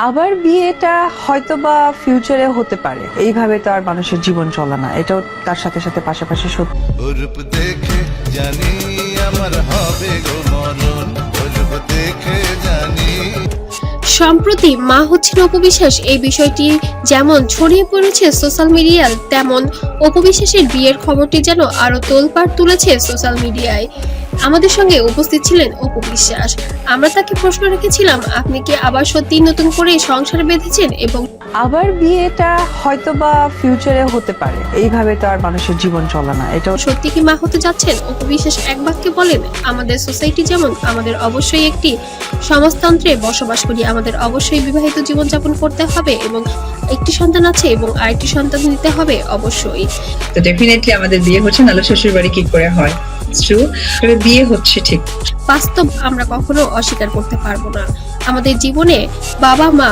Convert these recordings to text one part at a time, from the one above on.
আবার বিয়েটা হয়তোবা ফিউচারে হতে পারে, এইভাবে তো আর মানুষের জীবন চলে না, এটাও তার সাথে সাথে পাশাপাশি সত্যি। রূপ দেখে জানি আমার হবে গো মরণ, রূপ দেখে জানি। সম্প্রতি মা হচ্ছেন অপু বিশ্বাস এই বিষয়টি যেমন ছড়িয়ে পড়েছে সোশ্যাল মিডিয়ায়, তেমন অপু বিশ্বাসের বিয়ের খবরটি যেন আরো তোলপাড় তুলেছে সোশ্যাল মিডিয়ায়। আমাদের সঙ্গে উপস্থিত ছিলেন অপু বিশ্বাস। আমরা তাকে প্রশ্ন রেখেছিলাম, আপনি কি আবার সত্যি নতুন করে সংসার বেঁধেছেন এবং আবার বিয়েটা হয়তোবা ফিউচারে হতে পারে, এইভাবে তো আর মানুষের জীবন চলে না, এটাও সত্যি কি মা হতে যাচ্ছেন? অপু বিশ্বাস এক বাক্যে বলেন, আমাদের সোসাইটি যেমন, আমাদের অবশ্যই একটি সমাজতন্ত্রে বসবাস করি, আমাদের অবশ্যই বিবাহিত জীবনযাপন করতে হবে এবং একটি সন্তান আছে এবং আরেকটি সন্তান নিতে হবে অবশ্যই। তো ডেফিনেটলি আমাদের বিয়ে হচ্ছে, নাহলে শ্বশুর বাড়ি কি করে হয়? ট্রু, তবে বিয়ে হচ্ছে ঠিক। বাস্তব আমরা কখনো অস্বীকার করতে পারবো না। আমাদের জীবনে বাবা মা,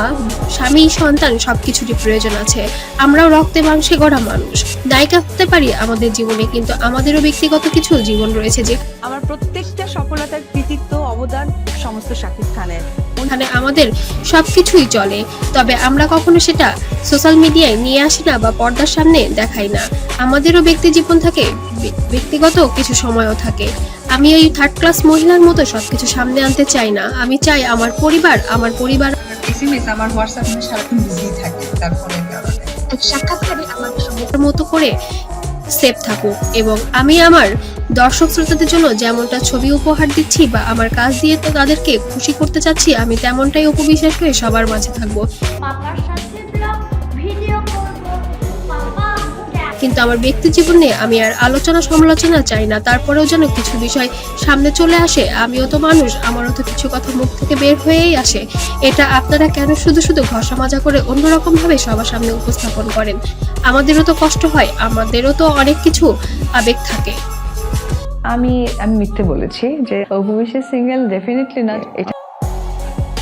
স্বামী, সন্তান সবকিছুরই প্রয়োজন আছে। আমরাও রক্তে মাংসে গড়া মানুষ, নায়িকা হতে পারি আমাদের জীবনে, কিন্তু আমাদেরও ব্যক্তিগত কিছু জীবন রয়েছে, যে আমার প্রত্যেকটা সফলতার কৃতিত্ব অবদান সমস্ত শাকিব খানের। ওখানে আমাদের সবকিছুই চলে, তবে আমরা কখনো সেটা সোশ্যাল মিডিয়ায় নিয়ে আসি না বা পর্দার সামনে দেখাই না। আমাদেরও ব্যক্তি জীবন থাকে, ব্যক্তিগত কিছু সময়ও থাকে। আমি ওই থার্ড ক্লাস মহিলার মতো সবকিছু সামনে আনতে চাই না। আমি চাই আমার পরিবার এসএমএস আমার হোয়াটসঅ্যাপ সারাক্ষণ বিজি থাকে, তারপরে সাক্ষাৎকারে আমার মতো করে সেভ থাকুক এবং আমি আমার দর্শক শ্রোতাদের জন্য যেমনটা ছবি উপহার দিচ্ছি বা আমার কাজ দিয়ে তো তাদেরকে খুশি করতে চাচ্ছি, আমি তেমনটাই অপু বিশ্বাস হয়ে সবার মাঝে থাকবো। পাপার সাথে ব্লগ ভিডিও করব, পাপা কিন্তু আমার ব্যক্তি জীবনে আমি আর আলোচনা সমালোচনা চাই না। তারপরেও যেন কিছু বিষয় সামনে চলে আসে, আমিও তো মানুষ, আমারও তো কিছু কথা মুখ থেকে বের হয়েই আসে। এটা আপনারা কেন শুধু শুধু ঘষা মাজা করে অন্যরকম ভাবে সবার সামনে উপস্থাপন করেন? আমাদেরও তো কষ্ট হয়, আমাদেরও তো অনেক কিছু আবেগ থাকে। আমি মিথ্যে বলেছি যে অপু বিশ্বাস সিঙ্গেল, ডেফিনেটলি না, এটা